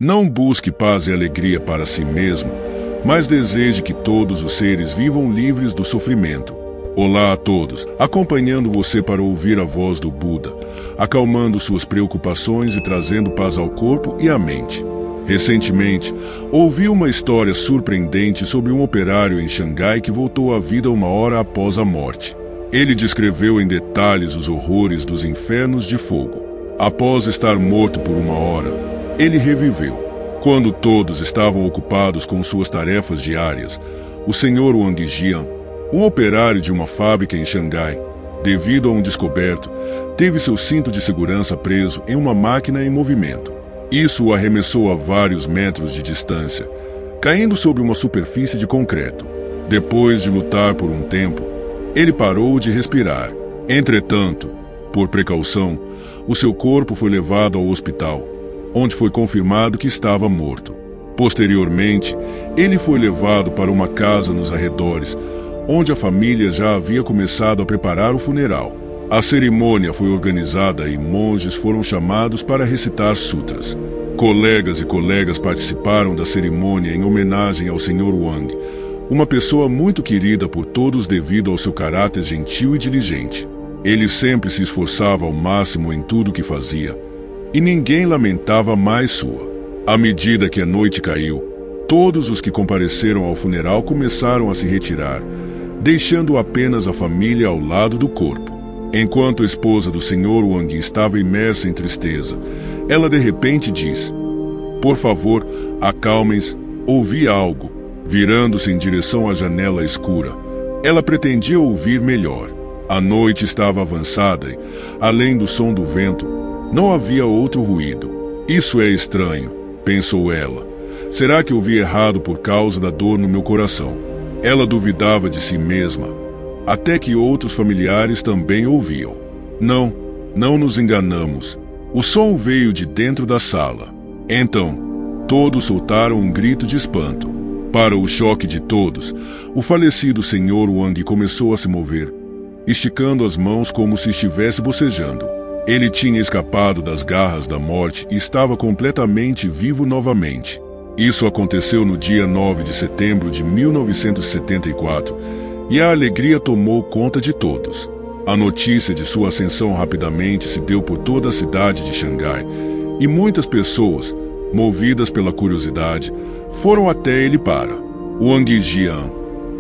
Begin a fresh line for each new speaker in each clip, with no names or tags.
Não busque paz e alegria para si mesmo, mas deseje que todos os seres vivam livres do sofrimento. Olá a todos, acompanhando você para ouvir a voz do Buda, acalmando suas preocupações e trazendo paz ao corpo e à mente. Recentemente, ouvi uma história surpreendente sobre um operário em Xangai que voltou à vida uma hora após a morte. Ele descreveu em detalhes os horrores dos infernos de fogo. Após estar morto por uma hora, ele reviveu. Quando todos estavam ocupados com suas tarefas diárias, o Sr. Wang Jian, um operário de uma fábrica em Xangai, devido a um descoberto, teve seu cinto de segurança preso em uma máquina em movimento. Isso o arremessou a vários metros de distância, caindo sobre uma superfície de concreto. Depois de lutar por um tempo, ele parou de respirar. Entretanto, por precaução, o seu corpo foi levado ao hospital, onde foi confirmado que estava morto. Posteriormente, ele foi levado para uma casa nos arredores, onde a família já havia começado a preparar o funeral. A cerimônia foi organizada e monges foram chamados para recitar sutras. Colegas e colegas participaram da cerimônia em homenagem ao Sr. Wang, uma pessoa muito querida por todos devido ao seu caráter gentil e diligente. Ele sempre se esforçava ao máximo em tudo o que fazia, e ninguém lamentava mais sua. À medida que a noite caiu, todos os que compareceram ao funeral começaram a se retirar, deixando apenas a família ao lado do corpo. Enquanto a esposa do Sr. Wang estava imersa em tristeza, ela de repente disse: "Por favor, acalmem-se, ouvi algo." Virando-se em direção à janela escura, ela pretendia ouvir melhor. A noite estava avançada e, além do som do vento, não havia outro ruído. "Isso é estranho", pensou ela. "Será que ouvi errado por causa da dor no meu coração?" Ela duvidava de si mesma, até que outros familiares também ouviam. Não nos enganamos. O som veio de dentro da sala. Então, todos soltaram um grito de espanto. Para o choque de todos, o falecido Sr. Wang começou a se mover, esticando as mãos como se estivesse bocejando. Ele tinha escapado das garras da morte e estava completamente vivo novamente. Isso aconteceu no dia 9 de setembro de 1974, e a alegria tomou conta de todos. A notícia de sua ascensão rapidamente se deu por toda a cidade de Xangai, e muitas pessoas, movidas pela curiosidade, foram até ele para. Wang Jian,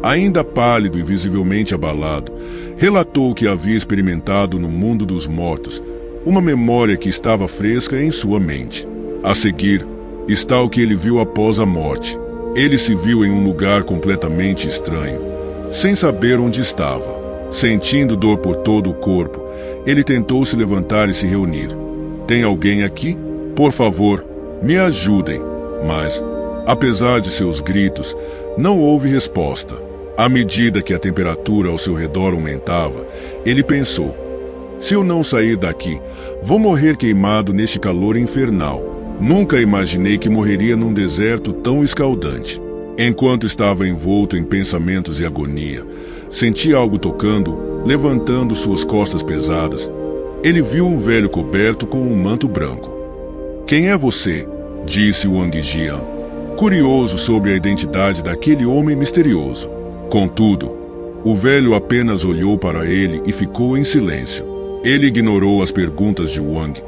ainda pálido e visivelmente abalado, relatou que havia experimentado no mundo dos mortos uma memória que estava fresca em sua mente. A seguir, está o que ele viu após a morte. Ele se viu em um lugar completamente estranho, sem saber onde estava. Sentindo dor por todo o corpo, ele tentou se levantar e se reunir. "Tem alguém aqui? Por favor, me ajudem." Mas, apesar de seus gritos, não houve resposta. À medida que a temperatura ao seu redor aumentava, ele pensou: "Se eu não sair daqui, vou morrer queimado neste calor infernal. Nunca imaginei que morreria num deserto tão escaldante." Enquanto estava envolto em pensamentos e agonia, sentia algo tocando, levantando suas costas pesadas. Ele viu um velho coberto com um manto branco. "Quem é você?" disse Wang Jian, curioso sobre a identidade daquele homem misterioso. Contudo, o velho apenas olhou para ele e ficou em silêncio. Ele ignorou as perguntas de Wang,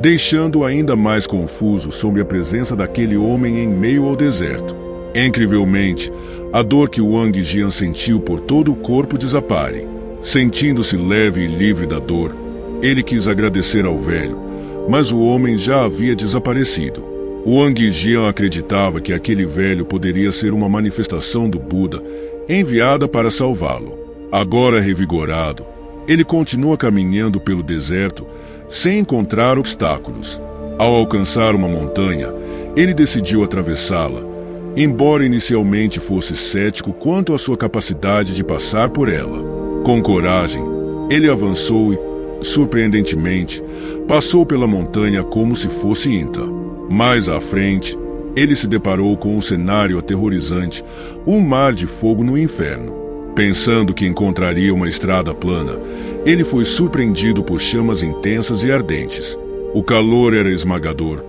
deixando-o ainda mais confuso sobre a presença daquele homem em meio ao deserto. Incrivelmente, a dor que Wang Jian sentiu por todo o corpo desapare. Sentindo-se leve e livre da dor, ele quis agradecer ao velho, mas o homem já havia desaparecido. Wang Jian acreditava que aquele velho poderia ser uma manifestação do Buda enviada para salvá-lo. Agora revigorado, ele continua caminhando pelo deserto sem encontrar obstáculos. Ao alcançar uma montanha, ele decidiu atravessá-la, embora inicialmente fosse cético quanto à sua capacidade de passar por ela. Com coragem, ele avançou e, surpreendentemente, passou pela montanha como se fosse ímpa. Mais à frente, ele se deparou com um cenário aterrorizante, um mar de fogo no inferno. Pensando que encontraria uma estrada plana, ele foi surpreendido por chamas intensas e ardentes. O calor era esmagador,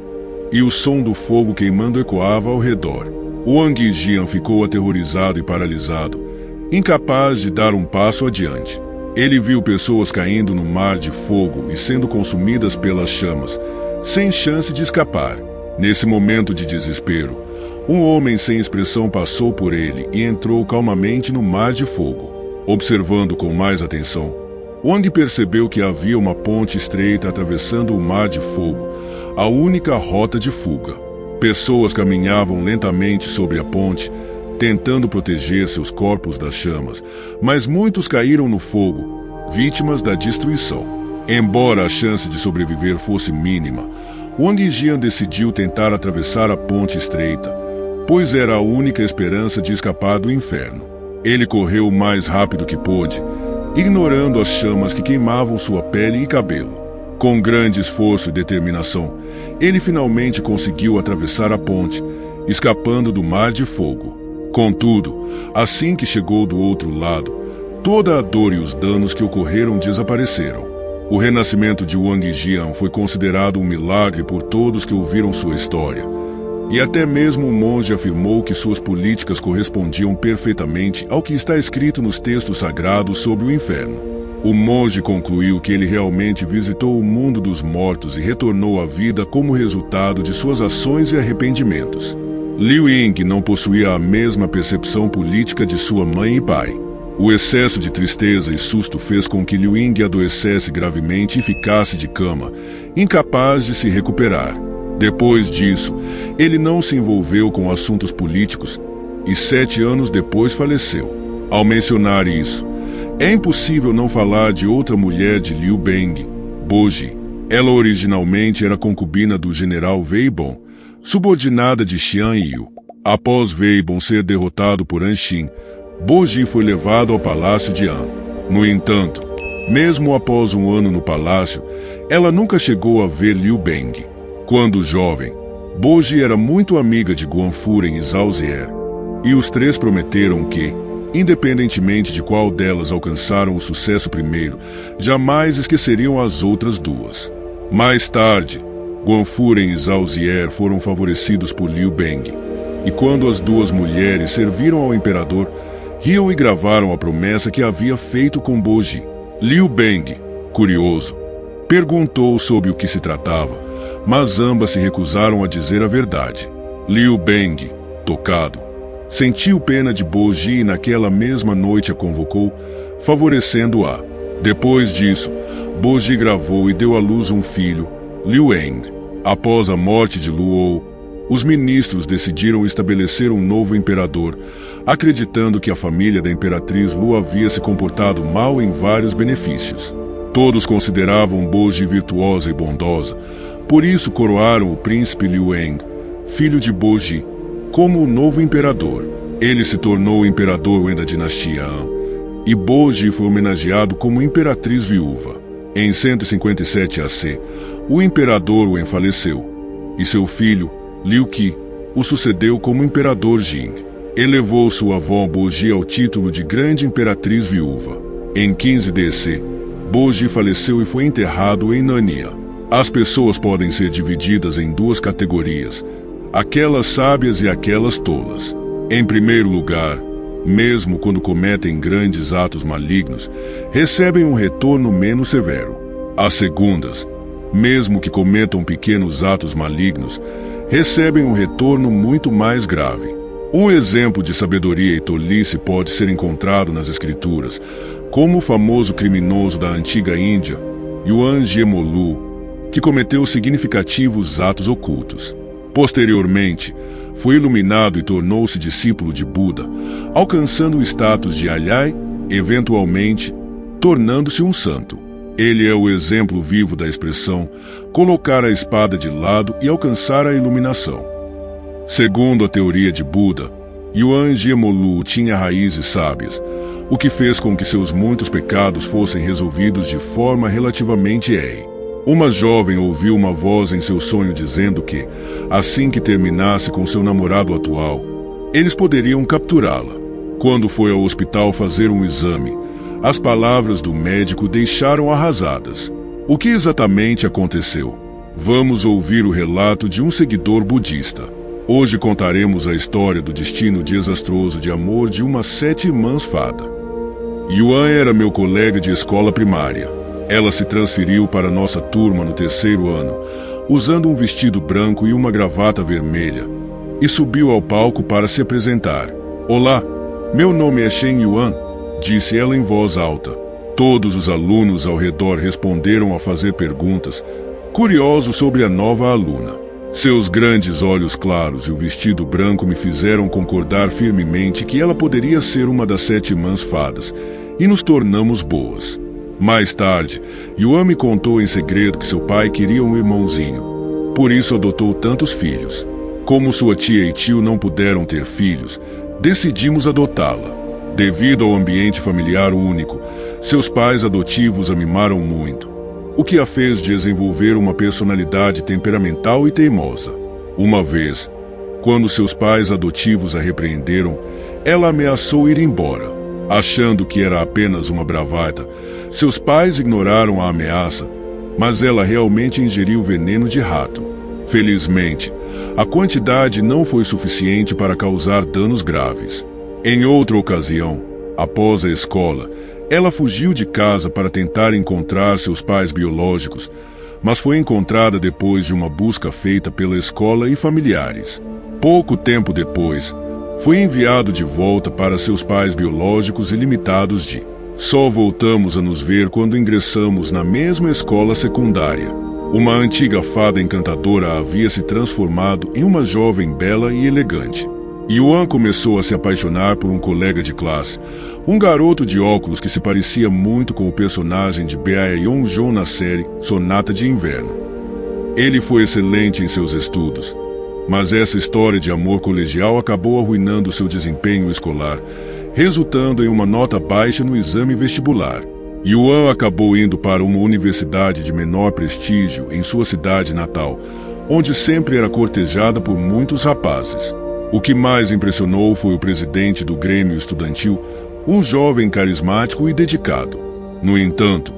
e o som do fogo queimando ecoava ao redor. Wang Jian ficou aterrorizado e paralisado, incapaz de dar um passo adiante. Ele viu pessoas caindo no mar de fogo e sendo consumidas pelas chamas, sem chance de escapar. Nesse momento de desespero, um homem sem expressão passou por ele e entrou calmamente no mar de fogo. Observando com mais atenção, Wang percebeu que havia uma ponte estreita atravessando o mar de fogo, a única rota de fuga. Pessoas caminhavam lentamente sobre a ponte, tentando proteger seus corpos das chamas, mas muitos caíram no fogo, vítimas da destruição. Embora a chance de sobreviver fosse mínima, Wang Jian decidiu tentar atravessar a ponte estreita, pois era a única esperança de escapar do inferno. Ele correu o mais rápido que pôde, ignorando as chamas que queimavam sua pele e cabelo. Com grande esforço e determinação, ele finalmente conseguiu atravessar a ponte, escapando do mar de fogo. Contudo, assim que chegou do outro lado, toda a dor e os danos que ocorreram desapareceram. O renascimento de Wang Jian foi considerado um milagre por todos que ouviram sua história. E até mesmo o monge afirmou que suas políticas correspondiam perfeitamente ao que está escrito nos textos sagrados sobre o inferno. O monge concluiu que ele realmente visitou o mundo dos mortos e retornou à vida como resultado de suas ações e arrependimentos. Liu Ying não possuía a mesma percepção política de sua mãe e pai. O excesso de tristeza e susto fez com que Liu Ying adoecesse gravemente e ficasse de cama, incapaz de se recuperar. Depois disso, ele não se envolveu com assuntos políticos e 7 anos depois faleceu. Ao mencionar isso, é impossível não falar de outra mulher de Liu Beng, Boji. Ela originalmente era concubina do general Wei Bon, subordinada de Xian Yu. Após Wei Bon ser derrotado por An Xin, Boji foi levado ao palácio de An. No entanto, mesmo após um ano no palácio, ela nunca chegou a ver Liu Beng. Quando jovem, Boji era muito amiga de Guanfuren e Zhao Zier, e os três prometeram que, independentemente de qual delas alcançaram o sucesso primeiro, jamais esqueceriam as outras duas. Mais tarde, Guanfuren e Zhao Zier foram favorecidos por Liu Beng, e quando as duas mulheres serviram ao imperador, riam e gravaram a promessa que havia feito com Boji. Liu Beng, curioso, perguntou sobre o que se tratava, mas ambas se recusaram a dizer a verdade. Liu Beng, tocado, sentiu pena de Boji e naquela mesma noite a convocou, favorecendo-a. Depois disso, Boji gravou e deu à luz um filho, Liu Eng. Após a morte de Luo, os ministros decidiram estabelecer um novo imperador, acreditando que a família da imperatriz Lu havia se comportado mal em vários benefícios. Todos consideravam Boji virtuosa e bondosa, por isso coroaram o príncipe Liu Eng, filho de Boji, como o novo imperador. Ele se tornou o imperador Wen da dinastia Han, e Boji foi homenageado como imperatriz viúva. Em 157 AC, o imperador Wen faleceu, e seu filho, Liu Qi, o sucedeu como imperador Jing. Elevou sua avó Boji ao título de grande imperatriz viúva. Em 15 DC, Boji faleceu e foi enterrado em Nanya. As pessoas podem ser divididas em duas categorias, aquelas sábias e aquelas tolas. Em primeiro lugar, mesmo quando cometem grandes atos malignos, recebem um retorno menos severo. As segundas, mesmo que cometam pequenos atos malignos, recebem um retorno muito mais grave. Um exemplo de sabedoria e tolice pode ser encontrado nas escrituras, como o famoso criminoso da antiga Índia, Yuan Jiemolu, que cometeu significativos atos ocultos. Posteriormente, foi iluminado e tornou-se discípulo de Buda, alcançando o status de Alyai, eventualmente, tornando-se um santo. Ele é o exemplo vivo da expressão colocar a espada de lado e alcançar a iluminação. Segundo a teoria de Buda, Yuan Jiemolu tinha raízes sábias, o que fez com que seus muitos pecados fossem resolvidos de forma relativamente éi. Uma jovem ouviu uma voz em seu sonho dizendo que, assim que terminasse com seu namorado atual, eles poderiam capturá-la. Quando foi ao hospital fazer um exame, as palavras do médico deixaram arrasadas. O que exatamente aconteceu? Vamos ouvir o relato de um seguidor budista. Hoje contaremos a história do destino desastroso de amor de umas 7 irmãs fada. Yuan era meu colega de escola primária. Ela se transferiu para nossa turma no 3º ano, usando um vestido branco e uma gravata vermelha, e subiu ao palco para se apresentar. Olá, meu nome é Shen Yuan, disse ela em voz alta. Todos os alunos ao redor responderam a fazer perguntas, curiosos sobre a nova aluna. Seus grandes olhos claros e o vestido branco me fizeram concordar firmemente que ela poderia ser uma das 7 irmãs fadas, e nos tornamos boas. Mais tarde, Yuan me contou em segredo que seu pai queria um irmãozinho. Por isso adotou tantos filhos. Como sua tia e tio não puderam ter filhos, decidimos adotá-la. Devido ao ambiente familiar único, seus pais adotivos a mimaram muito, o que a fez desenvolver uma personalidade temperamental e teimosa. Uma vez, quando seus pais adotivos a repreenderam, ela ameaçou ir embora. Achando que era apenas uma bravata, seus pais ignoraram a ameaça, mas ela realmente ingeriu veneno de rato. Felizmente, a quantidade não foi suficiente para causar danos graves. Em outra ocasião, após a escola, ela fugiu de casa para tentar encontrar seus pais biológicos, mas foi encontrada depois de uma busca feita pela escola e familiares. Pouco tempo depois, foi enviado de volta para seus pais biológicos e limitados de. Só voltamos a nos ver quando ingressamos na mesma escola secundária. Uma antiga fada encantadora havia se transformado em uma jovem bela e elegante. Yuan começou a se apaixonar por um colega de classe, um garoto de óculos que se parecia muito com o personagem de Bae Yong-joon na série Sonata de Inverno. Ele foi excelente em seus estudos, mas essa história de amor colegial acabou arruinando seu desempenho escolar, resultando em uma nota baixa no exame vestibular. Yuan acabou indo para uma universidade de menor prestígio em sua cidade natal, onde sempre era cortejada por muitos rapazes. O que mais impressionou foi o presidente do Grêmio Estudantil, um jovem carismático e dedicado. No entanto,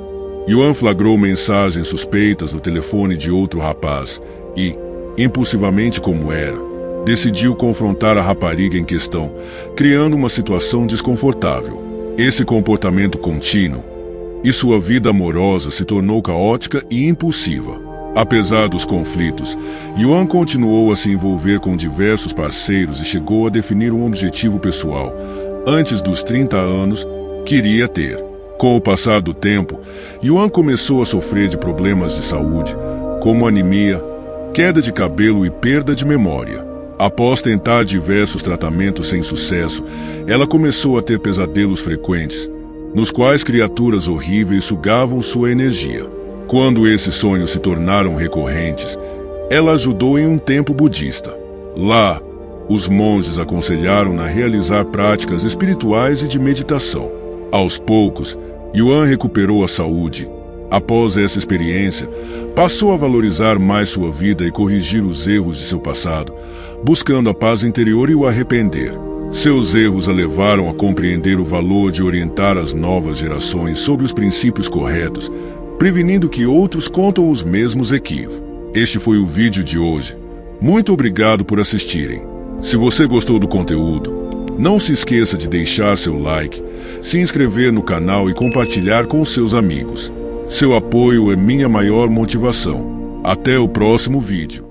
Yuan flagrou mensagens suspeitas no telefone de outro rapaz e, impulsivamente como era, decidiu confrontar a rapariga em questão, criando uma situação desconfortável. Esse comportamento contínuo e sua vida amorosa se tornou caótica e impulsiva. Apesar dos conflitos, Yuan continuou a se envolver com diversos parceiros e chegou a definir um objetivo pessoal. Antes dos 30 anos, queria ter. Com o passar do tempo, Yuan começou a sofrer de problemas de saúde, como anemia, queda de cabelo e perda de memória. Após tentar diversos tratamentos sem sucesso, ela começou a ter pesadelos frequentes, nos quais criaturas horríveis sugavam sua energia. Quando esses sonhos se tornaram recorrentes, ela ajudou em um templo budista. Lá, os monges aconselharam-na a realizar práticas espirituais e de meditação. Aos poucos, Yuan recuperou a saúde. Após essa experiência, passou a valorizar mais sua vida e corrigir os erros de seu passado, buscando a paz interior e o arrepender. Seus erros a levaram a compreender o valor de orientar as novas gerações sobre os princípios corretos, prevenindo que outros cometam os mesmos equívocos. Este foi o vídeo de hoje. Muito obrigado por assistirem. Se você gostou do conteúdo, não se esqueça de deixar seu like, se inscrever no canal e compartilhar com seus amigos. Seu apoio é minha maior motivação. Até o próximo vídeo.